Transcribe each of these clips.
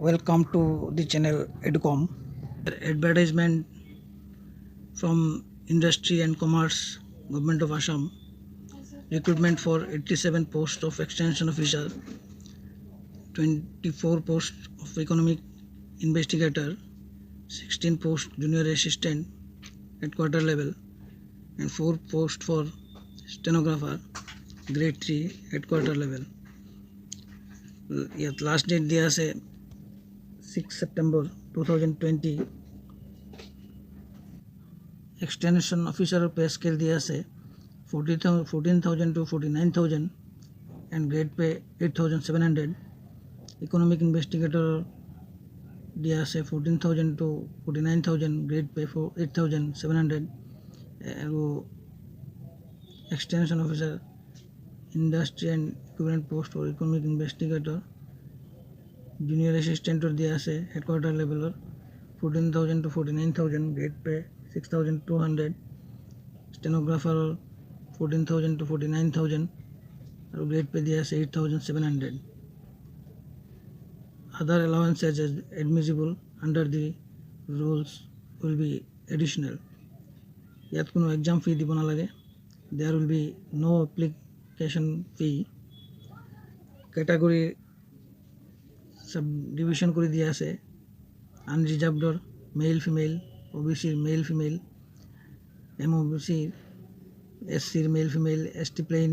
Welcome to the channel Educom. Advertisement from Industry and Commerce, Government of Assam. Recruitment for 87 posts of Extension Officer, 24 posts of Economic Investigator, 16 posts Junior Assistant Headquarter level, and 4 posts for Stenographer, Grade 3 Headquarter level. Last date दिया से 6 September 2020. Extension Officer pay scale दिया से 14,000 to 49,000 and grade pay 8,700. Economic Investigator दिया से 14,000 to 49,000, grade pay for 8,700. वो Extension Officer Industry and Equivalent Post for Economic Investigator Junior Assistant दिया से Headquarter level 14,000 to 49,000, grade pay 6,200. Stenographer 14,000 to 49,000 और grade पे दिया से 8,700. Other allowances as admissible under the rules will be additional. ইয়াত কোনো exam ফি দিব নালাগে. There will be no application fee. Category subdivision করে দিয়া আছে. Unreserved male female, OBC male female, MOBC SC male female, ST plain,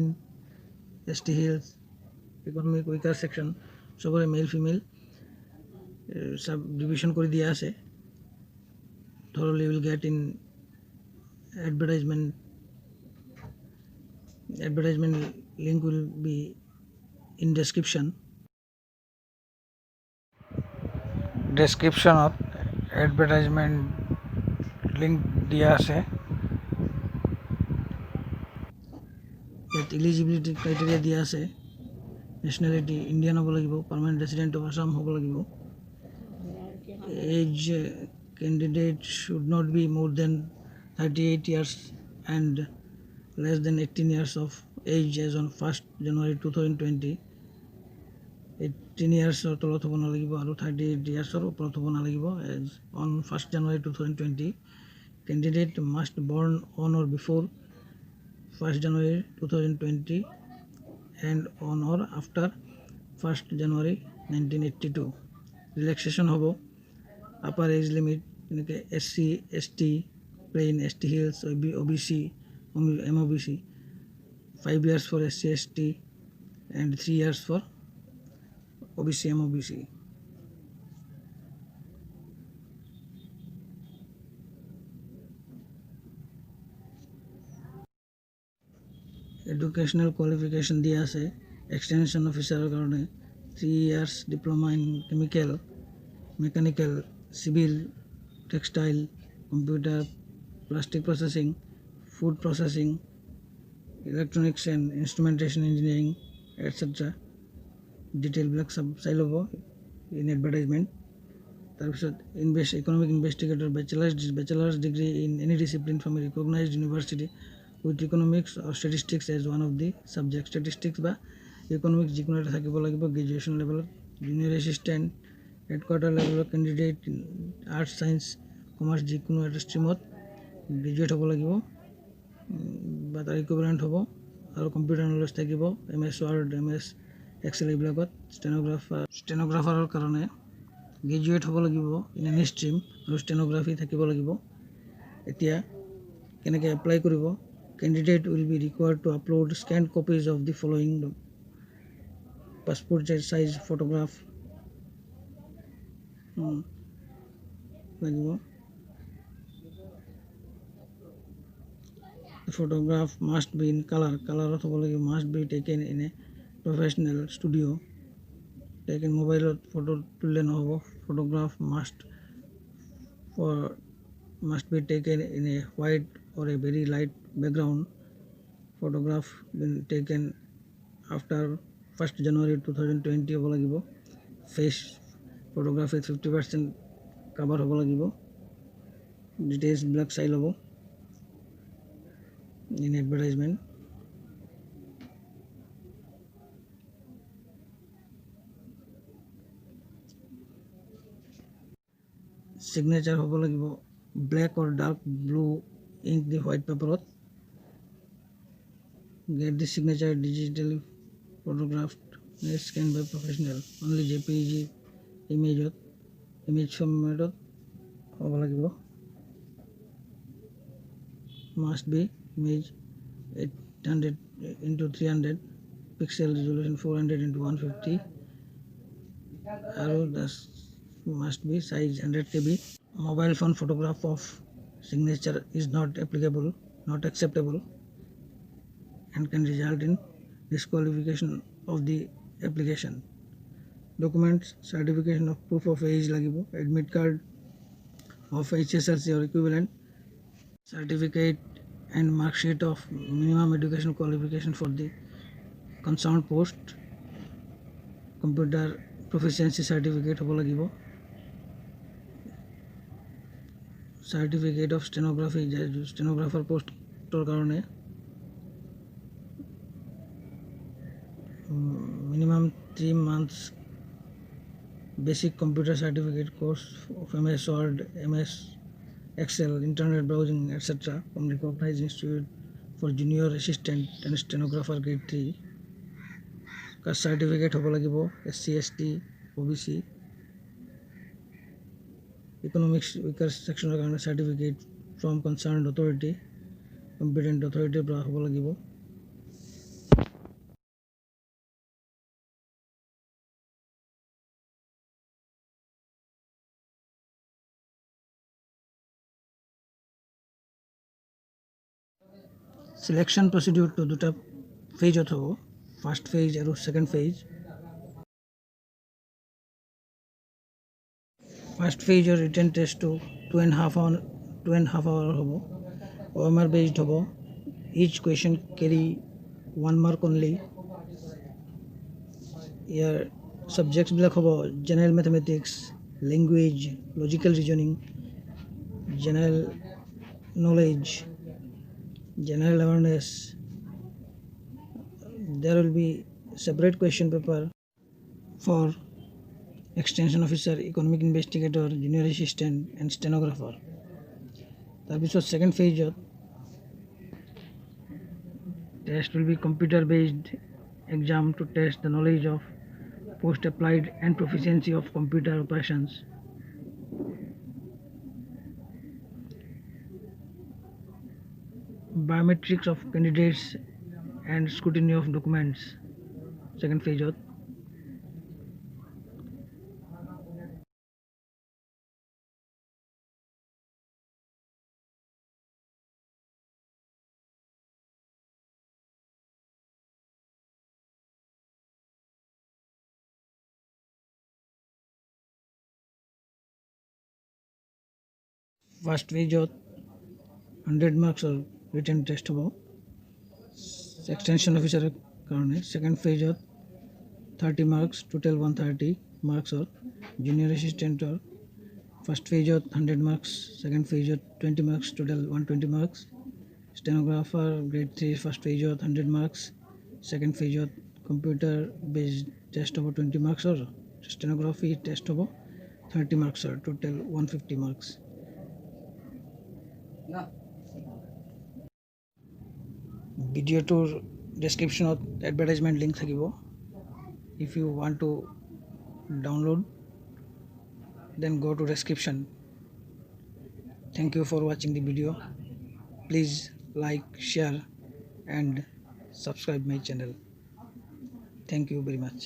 ST hills, economic weaker section সবরে male female subdivision করে দিয়া আছে. Thoroughly you will get in advertisement link will be in description of advertisement link দিয়া আছে. ইয়াত eligibility criteria দিয়া আছে. nationality Indian হ'ব লাগিব, permanent resident of Assam হ'ব লাগিব. Age candidate should not be more than 38 years and less than 18 years of age as on 1st January 2020. 18 years or তলত হ'ব নালাগিব আৰু 38 years or ওপৰত হ'ব নালাগিব as on 1st January 2020. Candidate must born on or before 1st January 2020 and on or after 1st January 1982. Relaxation হ'ব. Upper age limit যেনেকৈ SC, ST, plain, ST hills, OBC, MOBC, 5 years for SC, ST and 3 years for OBC, MOBC. Educational qualification দিয়া আছে. Extension Officer কাৰণে 3 years diploma in chemical, mechanical, civil, textile, computer, plastic processing, food processing, electronics and instrumentation engineering, etc. ডিটেইলবিলাক চাই ল'ব in advertisement. তাৰপিছত economic investigator bachelors degree in any discipline from a recognised university with economics or statistics as one of the subject. Statistics বা economics যিকোনো এটা থাকিব লাগিব গ্ৰেজুৱেশ্যন লেভেলত. জুনিয়ৰ এছিষ্টেণ্ট হেডকোৱাৰ্টাৰ লেভেলৰ কেণ্ডিডেট আৰ্টছ ছায়েন্স কমাৰ্চ যিকোনো এটা ষ্ট্ৰীমত গ্ৰেজুৱেট হ'ব লাগিব বা তাৰ ইকুইভেলেণ্ট হ'ব আৰু কম্পিউটাৰ নলেজ থাকিব. MS Word, MS Excel এইবিলাকত. ষ্টেনগ্ৰাফাৰৰ কাৰণে গ্ৰেজুৱেট হ'ব লাগিব ইন এনি ষ্ট্ৰীম আৰু ষ্টেনগ্ৰাফি থাকিব লাগিব. এতিয়া কেনেকৈ এপ্লাই কৰিব? Candidate will be required to upload scanned copies of the following passport size photograph লাগিব. Photograph must be in color. Coloৰত হ'ব লাগিব. Must be taken in a professional studio. Taken মোবাইলত ফটো তুলিলে নহ'ব. Photograph must be taken in a white or a very light background. Photograph been taken after 1st January 2020 হ'ব লাগিব. Face photography 50% cover হ'ব লাগিব. ডিটেইলছবিলাক চাই ল'ব in advertisement. signature হ'ব লাগিব black or dark blue ink the white paper. Get the signature digitally photographed scanned by professional. Only JPG image format হ'ব লাগিব. Must be image 800 into 300 pixel resolution, 400 into 150. Arrow this must be size 100 KB. Mobile phone photograph of signature is not applicable, not acceptable, and can result in disqualification of the application. Documents certification of proof of age lagibo, admit card of HSLC or equivalent, certificate and mark sheet of minimum education qualification for the concerned post, computer proficiency certificate হ'ব লাগিব, certificate of stenography stenographer পোষ্টৰ কাৰণে minimum 3 months basic computer certificate course of MS Word, MS Excel, internet browsing, etc. from recognized institute for junior assistant and stenographer grade 3. Caste certificate হ'ব লাগিব SC ST OBC, economics weaker sectional কাৰণে certificate from concerned authority, competent authority পৰা হ'ব লাগিব. Selection procedure to দুটা ফেজত হ'ব, first phase আৰু second phase. First ফেজৰ written টেষ্টটো 2.5 hour হ'ব, OMR based হ'ব. Each question carry 1 mark only. ইয়াৰ subjects হ'ব general mathematics, language, logical reasoning, general knowledge, general awareness. There will be separate question paper for extension officer, economic investigator, junior assistant and stenographer. তাৰপিছত second phase test will be computer based exam to test the knowledge of post applied and proficiency of computer operations. Biometrics of candidates and scrutiny of documents, second phase. First phase 100 marks or written test হ'ব extension officer কাৰণে, second phase 30 marks, total 130 marks or junior assistant or first phase 100 marks, second phase 20 marks, total 120 marks. Stenographer grade 3 first phase 100 marks, second phase computer based test হ'ব 20 marks or stenography test হ'ব 30 marks or total 150 marks. ভিডিঅ'টোৰ ডেছক্ৰিপশ্যনত advertisement link থাকিব. If you want to download, then go to description. Thank you for watching the video. Please like, share and subscribe my channel. Thank you very much.